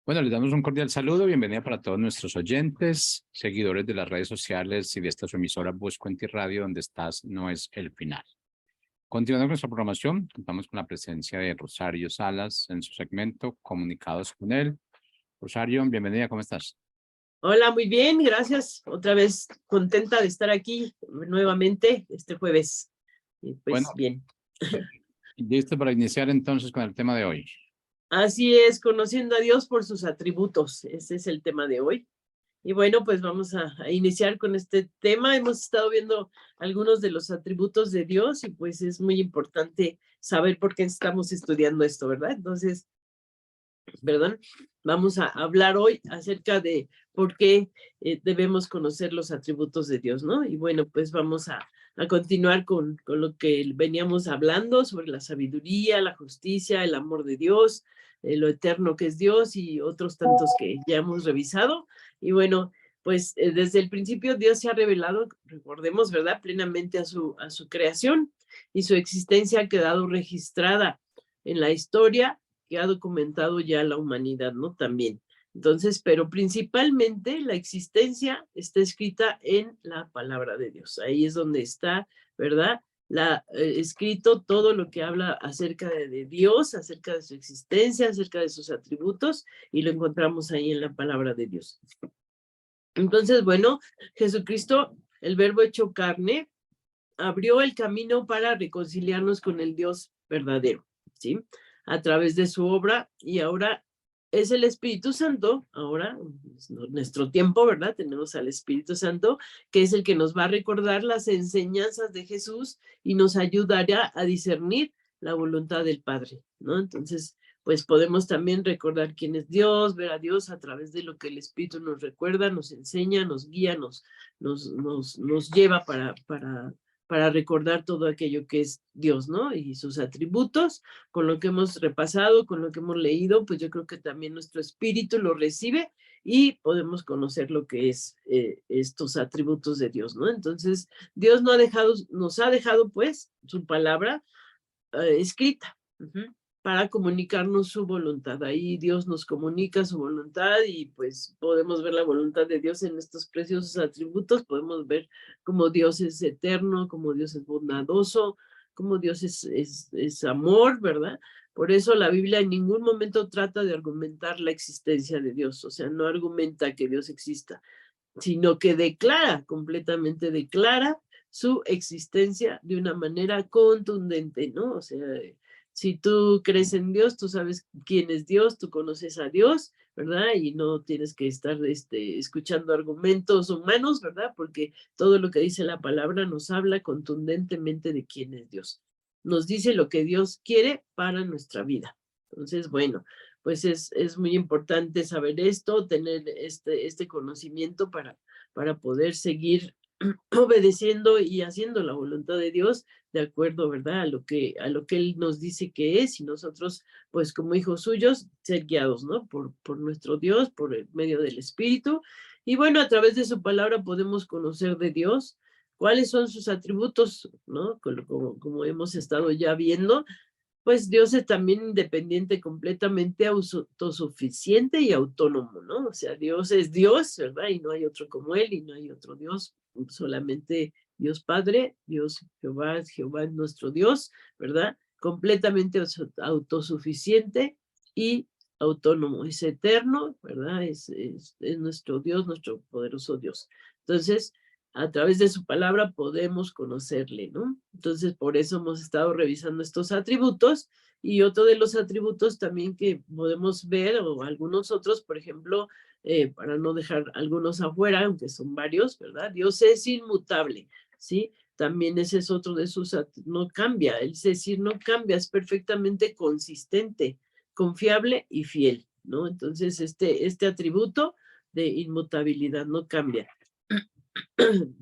Bueno, les damos un cordial saludo, bienvenida para todos nuestros oyentes, seguidores de las redes sociales y de esta su emisora Voz Cuenta y Radio, donde estás no es el final. Continuando con nuestra programación, contamos con la presencia de Rosario Salas en su segmento Comunicados con él. Rosario, bienvenida, ¿cómo estás? Hola, muy bien, gracias. Otra vez contenta de estar aquí nuevamente este jueves. Y Bueno, pues bien. listo para iniciar entonces con el tema de hoy. Así es, conociendo a Dios por sus atributos. Ese es el tema de hoy. Y bueno, pues vamos a iniciar con este tema. Hemos estado viendo algunos de los atributos de Dios y pues es muy importante saber por qué estamos estudiando esto, ¿verdad? Entonces, perdón, vamos a hablar hoy acerca de por qué debemos conocer los atributos de Dios, ¿no? Y bueno, pues vamos a continuar con lo que veníamos hablando sobre la sabiduría, la justicia, el amor de Dios, lo eterno que es Dios y otros tantos que ya hemos revisado. Y bueno, pues desde el principio Dios se ha revelado, recordemos, ¿verdad?, plenamente a su creación y su existencia ha quedado registrada en la historia que ha documentado ya la humanidad, ¿no? También. Entonces, pero principalmente la existencia está escrita en la palabra de Dios. Ahí es donde está, ¿verdad? Escrito todo lo que habla acerca de Dios, acerca de su existencia, acerca de sus atributos, y lo encontramos ahí en la palabra de Dios. Entonces, bueno, Jesucristo, el verbo hecho carne, abrió el camino para reconciliarnos con el Dios verdadero, ¿sí? A través de su obra, y ahora es el Espíritu Santo, ahora es nuestro tiempo, ¿verdad? Tenemos al Espíritu Santo, que es el que nos va a recordar las enseñanzas de Jesús y nos ayudará a discernir la voluntad del Padre, ¿no? Entonces, pues podemos también recordar quién es Dios, ver a Dios a través de lo que el Espíritu nos recuerda, nos enseña, nos guía, nos lleva para recordar todo aquello que es Dios, ¿no? Y sus atributos, con lo que hemos repasado, con lo que hemos leído, pues yo creo que también nuestro espíritu lo recibe y podemos conocer lo que es estos atributos de Dios, ¿no? Entonces, Dios nos ha dejado pues su palabra escrita. Para comunicarnos su voluntad. Ahí Dios nos comunica su voluntad y pues podemos ver la voluntad de Dios en estos preciosos atributos, podemos ver cómo Dios es eterno, cómo Dios es bondadoso, cómo Dios es amor, ¿verdad? Por eso la Biblia en ningún momento trata de argumentar la existencia de Dios, o sea, no argumenta que Dios exista, sino que completamente declara su existencia de una manera contundente, ¿no? O sea, si tú crees en Dios, tú sabes quién es Dios, tú conoces a Dios, ¿verdad? Y no tienes que estar escuchando argumentos humanos, ¿verdad? Porque todo lo que dice la palabra nos habla contundentemente de quién es Dios. Nos dice lo que Dios quiere para nuestra vida. Entonces, bueno, pues es muy importante saber esto, tener este conocimiento para poder seguir obedeciendo y haciendo la voluntad de Dios de acuerdo, ¿verdad? A lo que Él nos dice que es y nosotros, pues como hijos suyos, ser guiados, ¿no? Por nuestro Dios, por el medio del Espíritu. Y bueno, a través de su palabra podemos conocer de Dios cuáles son sus atributos, ¿no? Como hemos estado ya viendo, pues Dios es también independiente, completamente autosuficiente y autónomo, ¿no? O sea, Dios es Dios, ¿verdad? Y no hay otro como Él y no hay otro Dios, solamente Dios Padre, Dios Jehová es nuestro Dios, ¿verdad? Completamente autosuficiente y autónomo, es eterno, ¿verdad? Es nuestro Dios, nuestro poderoso Dios. Entonces, a través de su palabra podemos conocerle, ¿no? Entonces, por eso hemos estado revisando estos atributos y otro de los atributos también que podemos ver, o algunos otros, por ejemplo, para no dejar algunos afuera, aunque son varios, ¿verdad? Dios es inmutable, ¿sí? También ese es otro de sus, no cambia, es decir, no cambia, es perfectamente consistente, confiable y fiel, ¿no? Entonces, este atributo de inmutabilidad no cambia.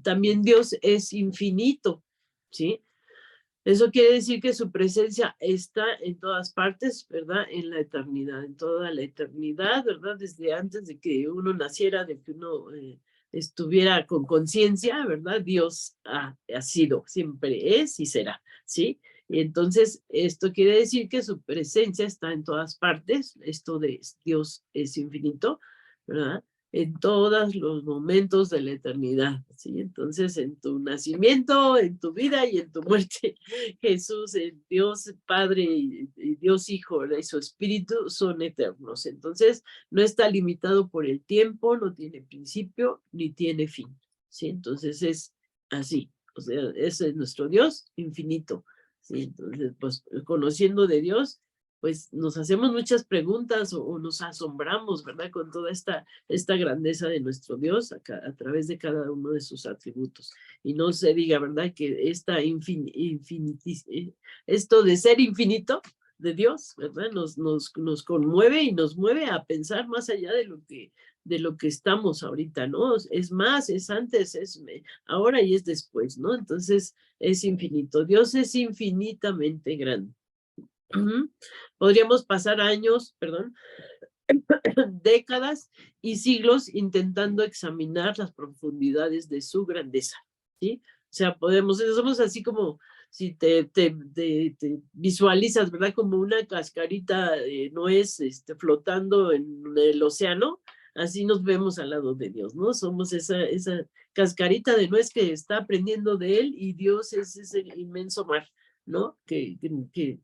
También Dios es infinito, ¿sí? Eso quiere decir que su presencia está en todas partes, ¿verdad? En la eternidad, en toda la eternidad, ¿verdad? Desde antes de que uno naciera, de que uno estuviera con conciencia, ¿verdad? Dios ha sido, siempre es y será, ¿sí? Y entonces esto quiere decir que su presencia está en todas partes. Esto de Dios es infinito, ¿verdad? En todos los momentos de la eternidad, ¿sí? Entonces, en tu nacimiento, en tu vida y en tu muerte, Jesús, el Dios Padre y Dios Hijo, ¿verdad? Y su Espíritu son eternos. Entonces, no está limitado por el tiempo, no tiene principio ni tiene fin, ¿sí? Entonces, es así. O sea, ese es nuestro Dios infinito, ¿sí? Entonces, pues, conociendo de Dios, pues nos hacemos muchas preguntas o nos asombramos, ¿verdad? Con toda esta grandeza de nuestro Dios a través de cada uno de sus atributos. Y no se diga, ¿verdad? Que esto de ser infinito de Dios, ¿verdad? Nos conmueve y nos mueve a pensar más allá de lo que estamos ahorita, ¿no? Es más, es antes, es ahora y es después, ¿no? Entonces es infinito. Dios es infinitamente grande. Podríamos pasar años, perdón, décadas y siglos intentando examinar las profundidades de su grandeza, ¿sí? O sea, somos así como si te visualizas, ¿verdad? Como una cascarita de nuez flotando en el océano, así nos vemos al lado de Dios, ¿no? Somos esa cascarita de nuez que está aprendiendo de Él y Dios es ese inmenso mar, ¿no? Que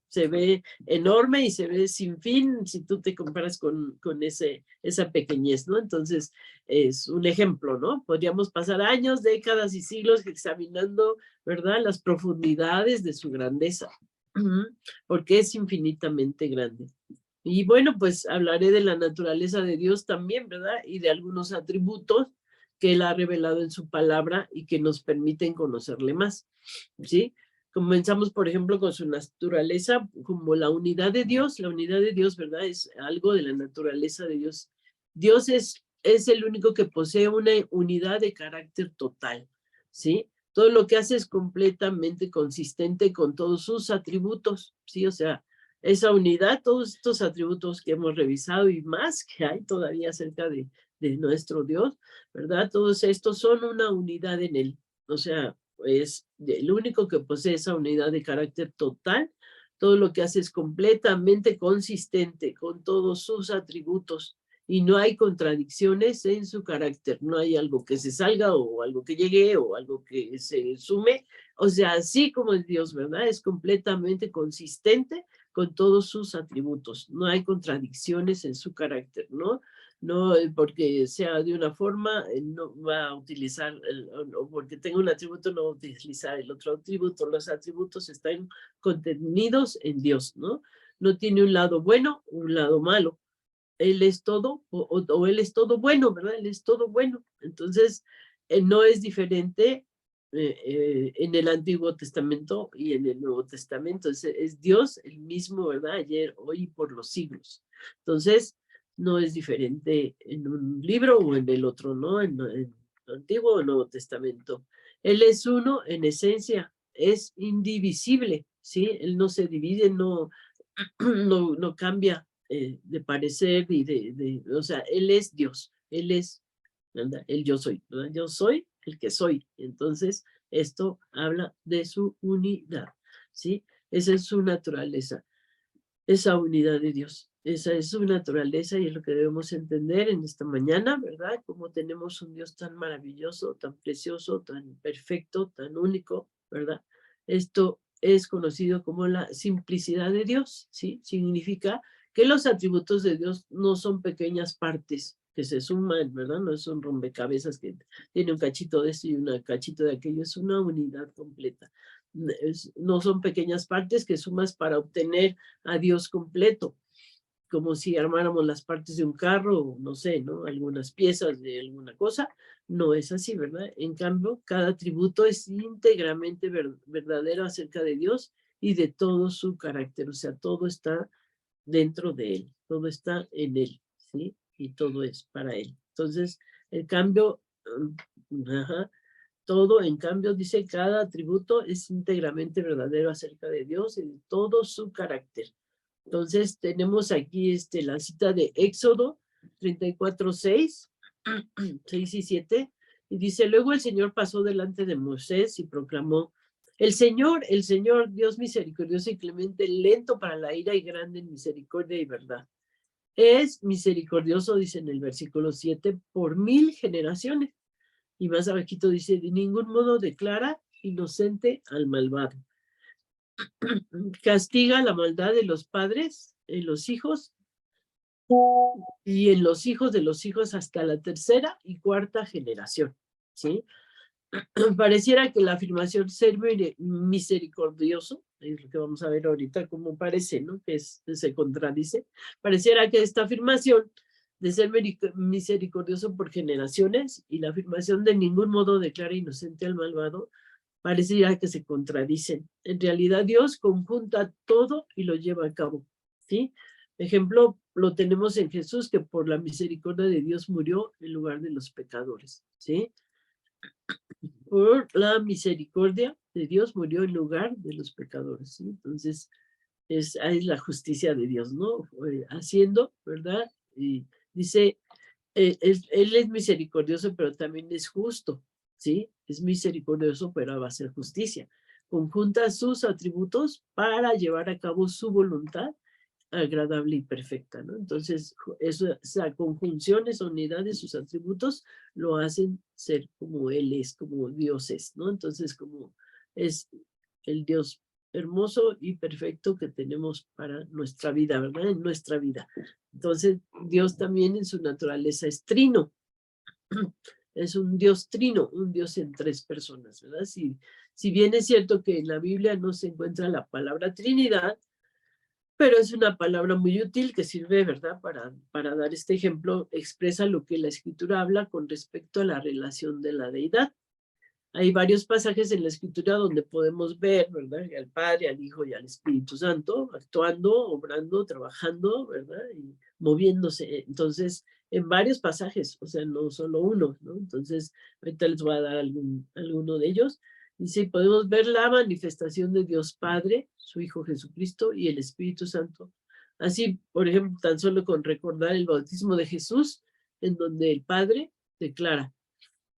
se ve enorme y se ve sin fin si tú te comparas con esa pequeñez, ¿no? Entonces, es un ejemplo, ¿no? Podríamos pasar años, décadas y siglos examinando, ¿verdad? Las profundidades de su grandeza, porque es infinitamente grande. Y bueno, pues hablaré de la naturaleza de Dios también, ¿verdad? Y de algunos atributos que Él ha revelado en su palabra y que nos permiten conocerle más, ¿sí? Comenzamos, por ejemplo, con su naturaleza como la unidad de Dios. La unidad de Dios, ¿verdad? Es algo de la naturaleza de Dios. Dios es el único que posee una unidad de carácter total, ¿sí? Todo lo que hace es completamente consistente con todos sus atributos, ¿sí? O sea, esa unidad, todos estos atributos que hemos revisado y más que hay todavía acerca de nuestro Dios, ¿verdad? Todos estos son una unidad en Él. O sea, es el único que posee esa unidad de carácter total. Todo lo que hace es completamente consistente con todos sus atributos y no hay contradicciones en su carácter. No hay algo que se salga o algo que llegue o algo que se sume. O sea, así como es Dios, ¿verdad? Es completamente consistente con todos sus atributos. No hay contradicciones en su carácter, ¿no? No porque sea de una forma, no va a utilizar, o porque tenga un atributo, no va a utilizar el otro atributo. Los atributos están contenidos en Dios, ¿no? No tiene un lado bueno, un lado malo. Él es todo, o Él es todo bueno, ¿verdad? Él es todo bueno. Entonces, no es diferente en el Antiguo Testamento y en el Nuevo Testamento. Es Dios el mismo, ¿verdad? Ayer, hoy y por los siglos. Entonces, no es diferente en un libro o en el otro, ¿no? En el Antiguo o Nuevo Testamento. Él es uno en esencia, es indivisible, ¿sí? Él no se divide, no cambia de parecer y o sea, Él es Dios, Él es, ¿verdad? El yo soy, ¿verdad? Yo soy el que soy. Entonces, esto habla de su unidad, ¿sí? Esa es su naturaleza, esa unidad de Dios. Esa es su naturaleza y es lo que debemos entender en esta mañana, ¿verdad? Como tenemos un Dios tan maravilloso, tan precioso, tan perfecto, tan único, ¿verdad? Esto es conocido como la simplicidad de Dios, ¿sí? Significa que los atributos de Dios no son pequeñas partes que se suman, ¿verdad? No es un rompecabezas que tiene un cachito de esto y un cachito de aquello, es una unidad completa. No son pequeñas partes que sumas para obtener a Dios completo, como si armáramos las partes de un carro, no sé, ¿no? Algunas piezas de alguna cosa. No es así, ¿verdad? En cambio, cada atributo es íntegramente verdadero acerca de Dios y de todo su carácter. O sea, todo está dentro de Él, todo está en Él, ¿sí? Y todo es para Él. Entonces, el cambio, todo, en cambio, dice, cada atributo es íntegramente verdadero acerca de Dios y de todo su carácter. Entonces, tenemos aquí la cita de Éxodo 34, 6 y 7, y dice, luego el Señor pasó delante de Moisés y proclamó, El Señor, Dios misericordioso y clemente, lento para la ira y grande en misericordia y verdad. Es misericordioso, dice en el versículo 7, por 1000 generaciones. Y más abajito dice, de ningún modo declara inocente al malvado. Castiga la maldad de los padres en los hijos y en los hijos de los hijos hasta la tercera y cuarta generación, ¿sí? Pareciera que la afirmación ser misericordioso, es lo que vamos a ver ahorita cómo parece, ¿no? Que se contradice. Pareciera que esta afirmación de ser misericordioso por generaciones y la afirmación de ningún modo declara inocente al malvado, pareciera que se contradicen. En realidad Dios conjunta todo y lo lleva a cabo, ¿sí? Ejemplo, lo tenemos en Jesús, que por la misericordia de Dios murió en lugar de los pecadores, ¿sí? Por la misericordia de Dios murió en lugar de los pecadores, ¿sí? Entonces, es la justicia de Dios, ¿no? Haciendo, ¿verdad? Y dice, él es misericordioso, pero también es justo, ¿sí? Es misericordioso, pero va a hacer justicia. Conjunta sus atributos para llevar a cabo su voluntad agradable y perfecta, ¿no? Entonces, esa conjunción, esa unidad de sus atributos lo hacen ser como Él es, como Dios es, ¿no? Entonces, como es el Dios hermoso y perfecto que tenemos para nuestra vida, ¿verdad? En nuestra vida. Entonces, Dios también en su naturaleza es trino. Es un Dios trino, un Dios en 3 personas, ¿verdad? Si bien es cierto que en la Biblia no se encuentra la palabra Trinidad, pero es una palabra muy útil que sirve, ¿verdad? Para dar este ejemplo, expresa lo que la Escritura habla con respecto a la relación de la deidad. Hay varios pasajes en la Escritura donde podemos ver, ¿verdad? Al Padre, al Hijo y al Espíritu Santo actuando, obrando, trabajando, ¿verdad? Y moviéndose. Entonces, en varios pasajes, o sea, no solo uno, ¿no? Entonces, ahorita les voy a dar alguno de ellos. Dice, podemos ver la manifestación de Dios Padre, su Hijo Jesucristo y el Espíritu Santo. Así, por ejemplo, tan solo con recordar el bautismo de Jesús, en donde el Padre declara,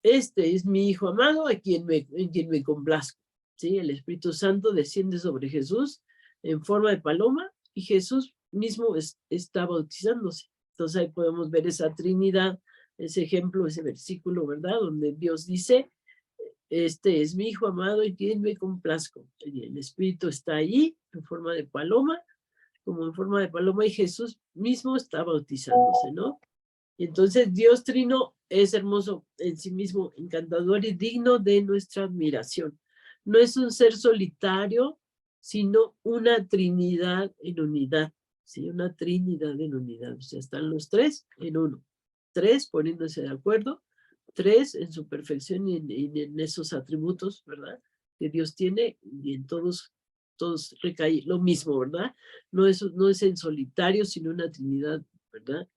este es mi Hijo amado en quien me complazco. ¿Sí? El Espíritu Santo desciende sobre Jesús en forma de paloma y Jesús mismo está bautizándose. Entonces ahí podemos ver esa Trinidad, ese ejemplo, ese versículo, ¿verdad? Donde Dios dice, este es mi Hijo amado en quien me complazco. Y el Espíritu está ahí en forma de paloma, como en forma de paloma, y Jesús mismo está bautizándose, ¿no? Entonces Dios Trino es hermoso en sí mismo, encantador y digno de nuestra admiración. No es un ser solitario, sino una Trinidad en unidad, ¿sí? Una Trinidad en unidad, o sea, están los 3 en uno. 3 poniéndose de acuerdo, 3 en su perfección y en esos atributos, ¿verdad? Que Dios tiene y en todos recae lo mismo, ¿verdad? No es en solitario, sino una Trinidad, ¿verdad?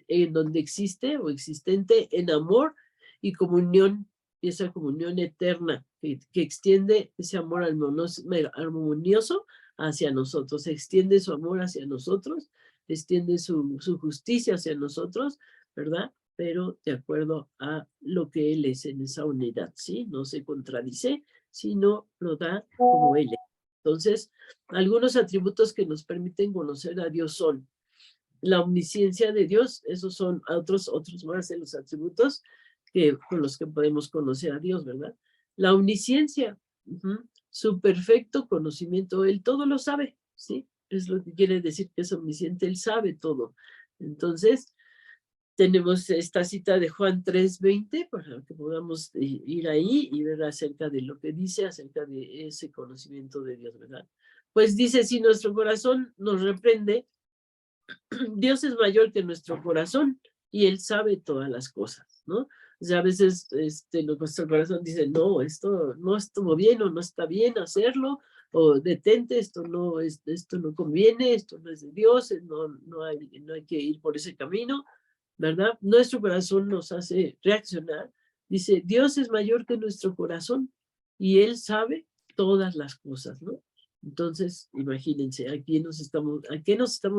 En donde existe o existente en amor y comunión, y esa comunión eterna que extiende ese amor armonioso hacia nosotros, extiende su amor hacia nosotros, extiende su justicia hacia nosotros, ¿verdad? Pero de acuerdo a lo que Él es en esa unidad, ¿sí? No se contradice, sino lo da como Él es. Entonces, algunos atributos que nos permiten conocer a Dios son la omnisciencia de Dios, esos son otros más de los atributos con los que podemos conocer a Dios, ¿verdad? La omnisciencia, su perfecto conocimiento, Él todo lo sabe, ¿sí? Es lo que quiere decir que es omnisciente, Él sabe todo. Entonces, tenemos esta cita de Juan 3:20 para que podamos ir ahí y ver acerca de lo que dice, acerca de ese conocimiento de Dios, ¿verdad? Pues dice, si nuestro corazón nos reprende, Dios es mayor que nuestro corazón y Él sabe todas las cosas, ¿no? O sea, a veces nuestro corazón dice, no, esto no estuvo bien o no está bien hacerlo, o detente, esto no conviene, esto no es de Dios, no hay que ir por ese camino, ¿verdad? Nuestro corazón nos hace reaccionar. Dice, Dios es mayor que nuestro corazón y Él sabe todas las cosas, ¿no? Entonces, imagínense, ¿a qué nos estamos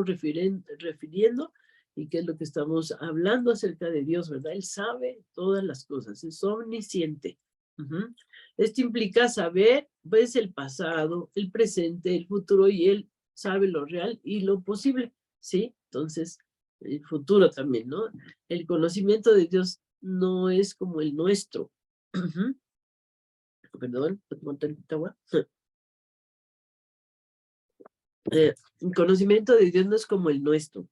refiriendo y qué es lo que estamos hablando acerca de Dios, ¿verdad? Él sabe todas las cosas, es omnisciente, Ujú. Esto implica saber, pues, el pasado, el presente, el futuro, y él sabe lo real y lo posible, ¿sí? Entonces, el futuro también, ¿no? El conocimiento de Dios no es como el nuestro. Ujú. Perdón, ¿puedo tomar tantita agua? El conocimiento de Dios no es como el nuestro.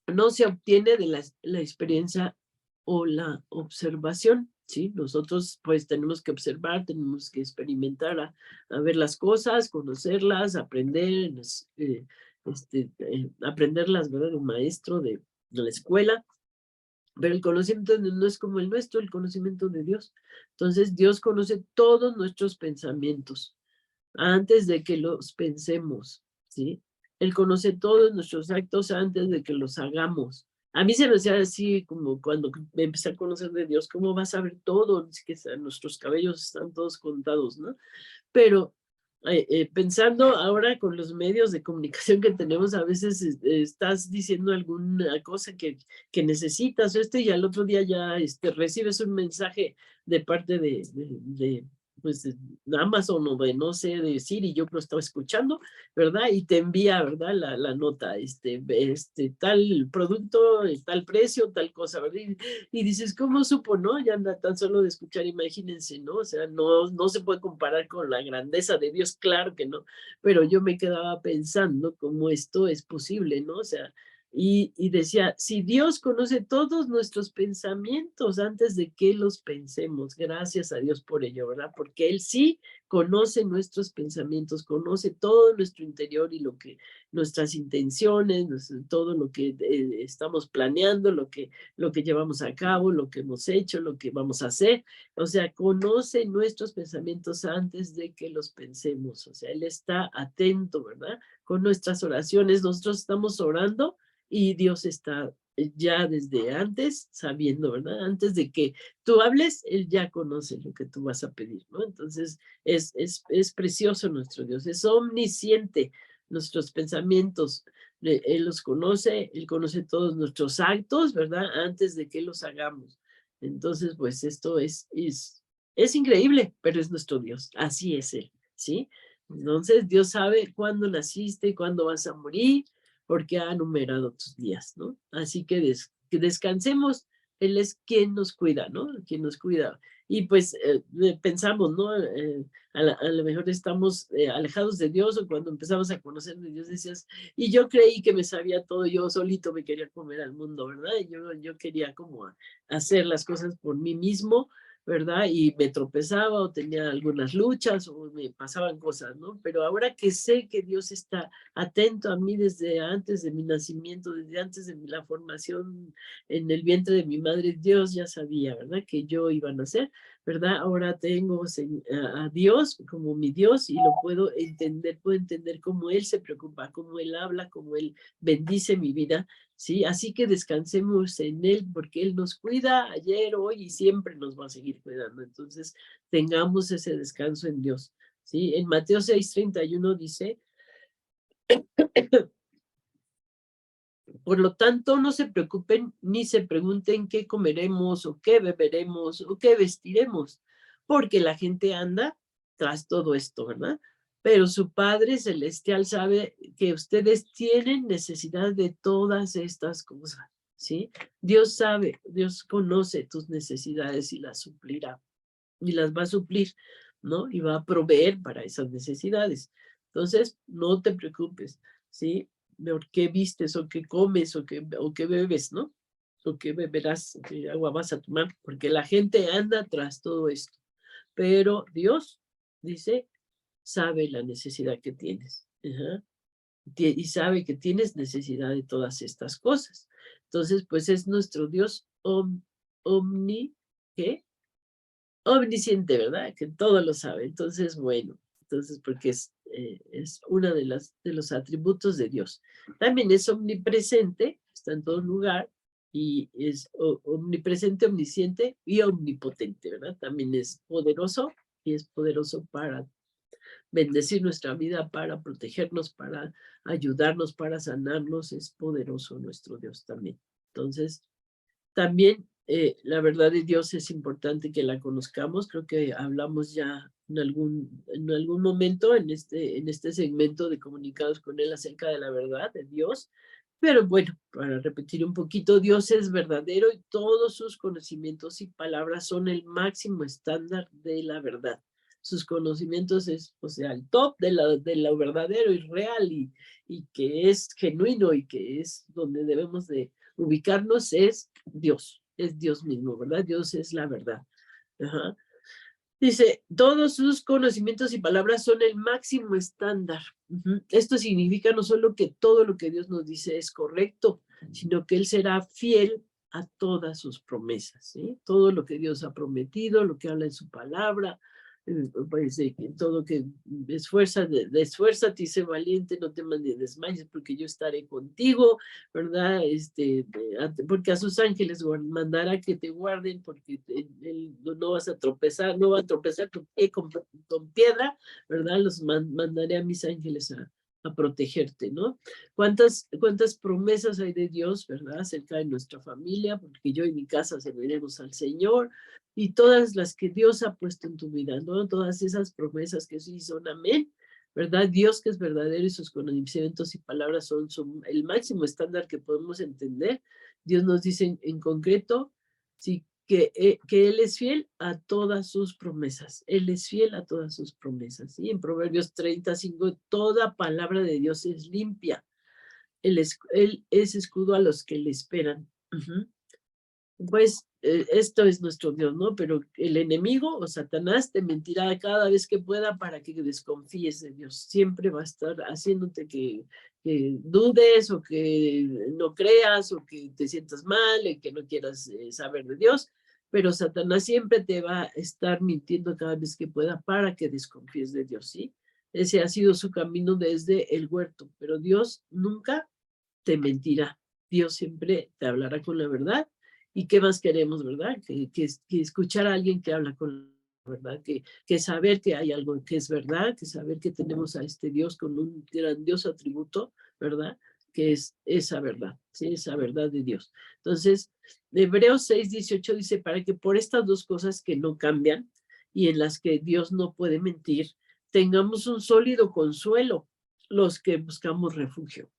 No se obtiene de la experiencia o la observación, ¿sí? Nosotros pues tenemos que observar, tenemos que experimentar a ver las cosas, conocerlas, aprender, aprenderlas, ¿verdad? De un maestro de la escuela, pero el conocimiento no es como el nuestro, el conocimiento de Dios. Entonces Dios conoce todos nuestros pensamientos antes de que los pensemos, ¿sí? Él conoce todos nuestros actos antes de que los hagamos. A mí se me hacía así como cuando me empecé a conocer de Dios, ¿cómo vas a ver todo? Es que nuestros cabellos están todos contados, ¿no? Pero pensando ahora con los medios de comunicación que tenemos, a veces estás diciendo alguna cosa que necesitas o y al otro día ya recibes un mensaje de parte pues, de Amazon o de no sé, de Siri, yo lo estaba escuchando, ¿verdad? Y te envía, ¿verdad? La nota, tal producto, tal precio, tal cosa, ¿verdad? Y dices, ¿cómo supo, no? Ya anda tan solo de escuchar, imagínense, ¿no? O sea, no se puede comparar con la grandeza de Dios, claro que no, pero yo me quedaba pensando cómo esto es posible, ¿no? O sea, y decía, si Dios conoce todos nuestros pensamientos antes de que los pensemos, gracias a Dios por ello, ¿verdad? Porque Él sí conoce nuestros pensamientos, conoce todo nuestro interior y nuestras intenciones, todo lo que estamos planeando, lo que llevamos a cabo, lo que hemos hecho, lo que vamos a hacer. O sea, conoce nuestros pensamientos antes de que los pensemos. O sea, Él está atento, ¿verdad? Con nuestras oraciones, nosotros estamos orando y Dios está ya desde antes sabiendo, ¿verdad? Antes de que tú hables, Él ya conoce lo que tú vas a pedir, ¿no? Entonces, es precioso nuestro Dios, es omnisciente nuestros pensamientos, Él los conoce, Él conoce todos nuestros actos, ¿verdad? Antes de que los hagamos. Entonces, pues esto es increíble, pero es nuestro Dios, así es Él, ¿sí? Entonces, Dios sabe cuándo naciste, cuándo vas a morir, porque ha numerado tus días, ¿no? Así que descansemos, Él es quien nos cuida, ¿no? Quien nos cuida. Y pues pensamos, ¿no? A lo mejor estamos alejados de Dios o cuando empezamos a conocer de Dios decías, y yo creí que me sabía todo, yo solito me quería comer al mundo, ¿verdad? Y yo quería como hacer las cosas por mí mismo, ¿verdad? Y me tropezaba o tenía algunas luchas o me pasaban cosas, ¿no? Pero ahora que sé que Dios está atento a mí desde antes de mi nacimiento, desde antes de la formación en el vientre de mi madre, Dios ya sabía, ¿verdad? Que yo iba a nacer, ¿verdad? Ahora tengo a Dios como mi Dios y lo puedo entender cómo Él se preocupa, cómo Él habla, cómo Él bendice mi vida, ¿sí? Así que descansemos en Él porque Él nos cuida ayer, hoy y siempre nos va a seguir cuidando. Entonces, tengamos ese descanso en Dios, ¿sí? En Mateo 6:31 dice, por lo tanto, no se preocupen ni se pregunten qué comeremos o qué beberemos o qué vestiremos, porque la gente anda tras todo esto, ¿verdad? Pero su Padre Celestial sabe que ustedes tienen necesidad de todas estas cosas, ¿sí? Dios sabe, Dios conoce tus necesidades y las suplirá, y las va a suplir, ¿no? Y va a proveer para esas necesidades. Entonces, no te preocupes, ¿sí? Por qué vistes o qué comes o qué bebes, ¿no? O qué beberás, o qué agua vas a tomar, porque la gente anda tras todo esto. Pero Dios, dice, sabe la necesidad que tienes. Ajá. Y sabe que tienes necesidad de todas estas cosas. Entonces, pues es nuestro Dios omni, ¿qué? Omnisciente, ¿verdad? Que todo lo sabe. Entonces, bueno, entonces porque es una de los atributos de Dios. También es omnipresente, está en todo lugar y es omnipresente, omnisciente y omnipotente, ¿verdad? También es poderoso y es poderoso para bendecir nuestra vida, para protegernos, para ayudarnos, para sanarnos. Es poderoso nuestro Dios también. Entonces, también La verdad de Dios es importante que la conozcamos. Creo que hablamos ya en algún momento en este segmento de Comunicados con Él acerca de la verdad de Dios. Pero bueno, para repetir un poquito, Dios es verdadero y todos sus conocimientos y palabras son el máximo estándar de la verdad. Sus conocimientos es, o sea, el top de lo verdadero y real y que es genuino y que es donde debemos de ubicarnos es Dios mismo, ¿verdad? Dios es la verdad. Ajá. Dice, todos sus conocimientos y palabras son el máximo estándar. Esto significa no solo que todo lo que Dios nos dice es correcto, sino que Él será fiel a todas sus promesas, ¿sí? Todo lo que Dios ha prometido, lo que habla en su palabra, pues todo que esfuérzate y sé valiente, no temas ni desmayes, porque yo estaré contigo, ¿verdad? Porque a sus ángeles mandará que te guarden, porque él no vas a tropezar, no va a tropezar tu pie con piedra, ¿verdad? Los mandaré a mis ángeles a protegerte, ¿no? ¿Cuántas promesas hay de Dios, verdad? Acerca de nuestra familia, porque yo y mi casa serviremos al Señor, y todas las que Dios ha puesto en tu vida, ¿no? Todas esas promesas que sí son amén, ¿verdad? Dios que es verdadero y sus conocimientos y palabras son el máximo estándar que podemos entender. Dios nos dice en concreto, sí, que Él es fiel a todas sus promesas. Él es fiel a todas sus promesas. ¿Sí? En Proverbios 35, toda palabra de Dios es limpia. Él es escudo a los que le esperan. Pues esto es nuestro Dios, ¿no? Pero el enemigo o Satanás te mentirá cada vez que pueda para que desconfíes de Dios. Siempre va a estar haciéndote que dudes o que no creas o que te sientas mal y que no quieras saber de Dios. Pero Satanás siempre te va a estar mintiendo cada vez que pueda para que desconfíes de Dios, ¿sí? Ese ha sido su camino desde el huerto, pero Dios nunca te mentirá. Dios siempre te hablará con la verdad. ¿Y qué más queremos, verdad? Que escuchar a alguien que habla con la verdad, que saber que hay algo que es verdad, que saber que tenemos a este Dios con un grandioso atributo, ¿verdad? Que es esa verdad, ¿sí? Esa verdad de Dios. Entonces, Hebreos 6:18 dice, para que por estas dos cosas que no cambian y en las que Dios no puede mentir, tengamos un sólido consuelo los que buscamos refugio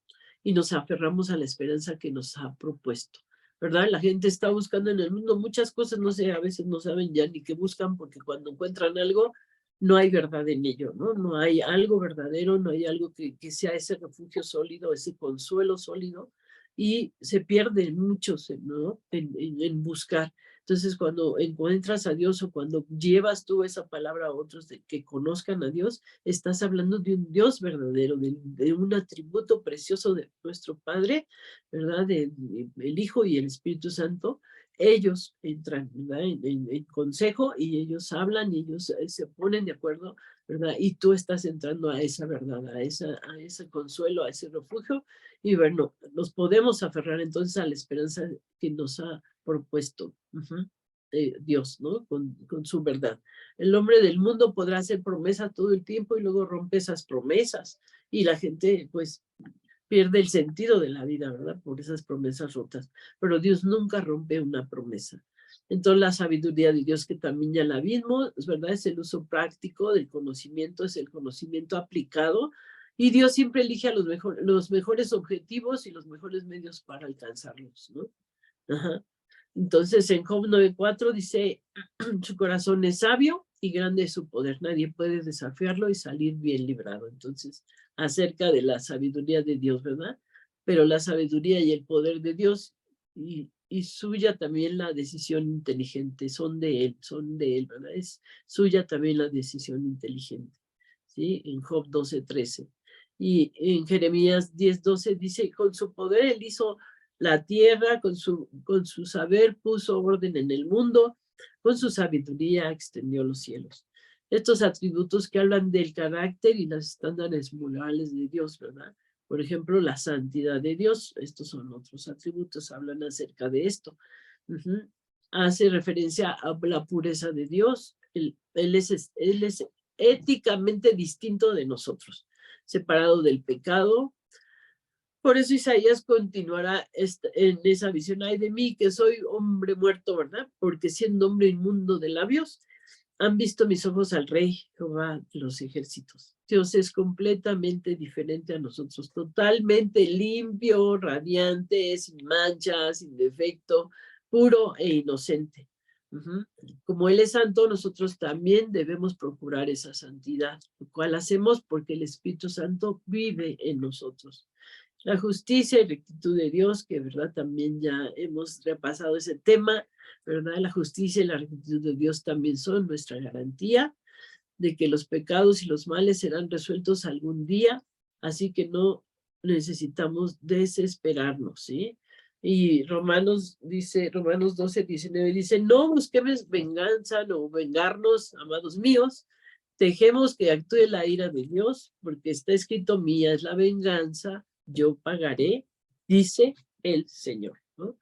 y nos aferramos a la esperanza que nos ha propuesto, ¿verdad? La gente está buscando en el mundo muchas cosas, no sé, a veces no saben ya ni qué buscan porque cuando encuentran algo, no hay verdad en ello, ¿no? No hay algo verdadero, no hay algo que sea ese refugio sólido, ese consuelo sólido, y se pierden muchos, ¿no? En buscar. Entonces, cuando encuentras a Dios o cuando llevas tú esa palabra a otros de que conozcan a Dios, estás hablando de un Dios verdadero, de un atributo precioso de nuestro Padre, ¿verdad? El Hijo y el Espíritu Santo. Ellos entran, ¿verdad? En consejo y ellos hablan y ellos se ponen de acuerdo, ¿verdad? Y tú estás entrando a esa verdad, a ese consuelo, a ese refugio. Y bueno, nos podemos aferrar entonces a la esperanza que nos ha propuesto Dios, ¿no? Con su verdad. El hombre del mundo podrá hacer promesas todo el tiempo y luego rompe esas promesas y la gente pues pierde el sentido de la vida, ¿verdad? Por esas promesas rotas. Pero Dios nunca rompe una promesa. Entonces la sabiduría de Dios que también ya la vimos, es verdad, es el uso práctico del conocimiento, es el conocimiento aplicado y Dios siempre elige a los mejores objetivos y los mejores medios para alcanzarlos, ¿no? Ajá. Entonces en Job 9:4 dice, su corazón es sabio y grande es su poder. Nadie puede desafiarlo y salir bien librado. Entonces, acerca de la sabiduría de Dios, ¿verdad? Pero la sabiduría y el poder de Dios y suya también la decisión inteligente, son de él, ¿verdad? Es suya también la decisión inteligente, ¿sí? En Job 12:13. Y en Jeremías 10:12 dice, con su poder él hizo la tierra, con su saber puso orden en el mundo, con su sabiduría extendió los cielos. Estos atributos que hablan del carácter y los estándares morales de Dios, ¿verdad? Por ejemplo, la santidad de Dios, estos son otros atributos, hablan acerca de esto. Hace referencia a la pureza de Dios, él es éticamente distinto de nosotros, separado del pecado, Por eso Isaías continuará en esa visión. Ay de mí, que soy hombre muerto, ¿verdad? Porque siendo hombre inmundo de labios, han visto mis ojos al Rey, Jehová de los ejércitos. Dios es completamente diferente a nosotros, totalmente limpio, radiante, sin manchas, sin defecto, puro e inocente. Como Él es santo, nosotros también debemos procurar esa santidad, lo cual hacemos porque el Espíritu Santo vive en nosotros. La justicia y rectitud de Dios, que verdad también ya hemos repasado ese tema, ¿verdad? La justicia y la rectitud de Dios también son nuestra garantía de que los pecados y los males serán resueltos algún día, así que no necesitamos desesperarnos, ¿sí? Y Romanos 12, 19, dice, no busquemos venganza, no vengarnos, amados míos, dejemos que actúe la ira de Dios, porque está escrito, mía es la venganza, yo pagaré, dice el Señor, ¿no?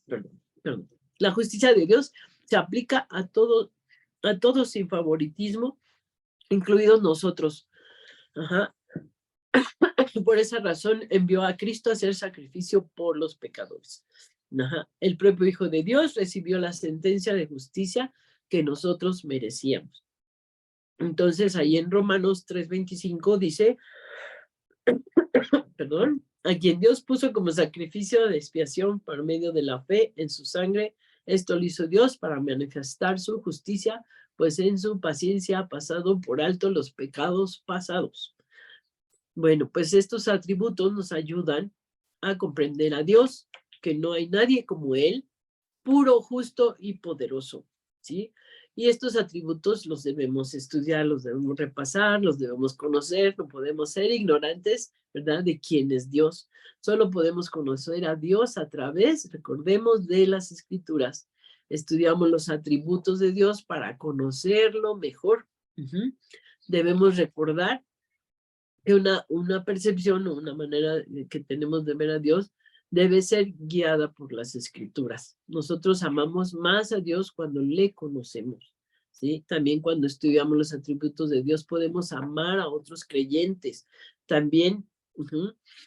Perdón. La justicia de Dios se aplica a todos sin favoritismo, incluidos nosotros. Por esa razón envió a Cristo a hacer sacrificio por los pecadores. El propio Hijo de Dios recibió la sentencia de justicia que nosotros merecíamos. Entonces, ahí en Romanos 3:25 dice, perdón, a quien Dios puso como sacrificio de expiación por medio de la fe en su sangre, esto lo hizo Dios para manifestar su justicia, pues en su paciencia ha pasado por alto los pecados pasados. Bueno, pues estos atributos nos ayudan a comprender a Dios, que no hay nadie como Él, puro, justo y poderoso, ¿sí? Y estos atributos los debemos estudiar, los debemos repasar, los debemos conocer, no podemos ser ignorantes, ¿verdad? De quién es Dios. Solo podemos conocer a Dios a través, recordemos, de las Escrituras. Estudiamos los atributos de Dios para conocerlo mejor. Debemos recordar que una percepción o una manera que tenemos de ver a Dios debe ser guiada por las Escrituras. Nosotros amamos más a Dios cuando le conocemos, ¿sí? También cuando estudiamos los atributos de Dios podemos amar a otros creyentes. También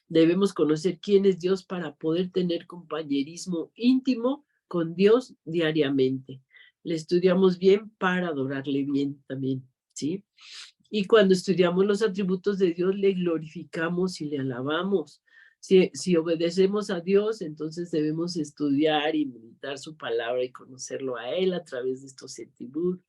debemos conocer quién es Dios para poder tener compañerismo íntimo con Dios diariamente. Le estudiamos bien para adorarle bien también, ¿sí? Y cuando estudiamos los atributos de Dios, le glorificamos y le alabamos. Si obedecemos a Dios, entonces debemos estudiar y meditar su palabra y conocerlo a Él a través de estos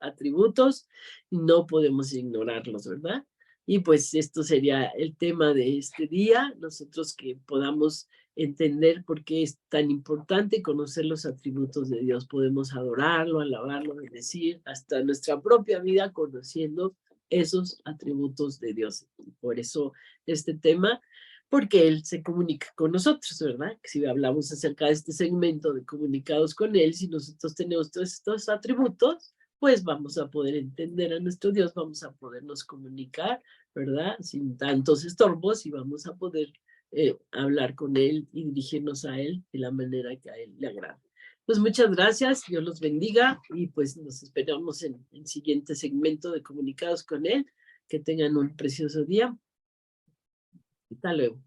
atributos. No podemos ignorarlos, ¿verdad? Y pues esto sería el tema de este día. Nosotros que podamos entender por qué es tan importante conocer los atributos de Dios. Podemos adorarlo, alabarlo, bendecir, hasta nuestra propia vida conociendo esos atributos de Dios. Por eso este tema, porque Él se comunica con nosotros, ¿verdad? Si hablamos acerca de este segmento de comunicados con Él, si nosotros tenemos todos estos atributos, pues vamos a poder entender a nuestro Dios, vamos a podernos comunicar, ¿verdad? Sin tantos estorbos y vamos a poder hablar con Él y dirigirnos a Él de la manera que a Él le agrada. Pues muchas gracias, Dios los bendiga y pues nos esperamos en el siguiente segmento de Comunicados con Él. Que tengan un precioso día. Hasta luego.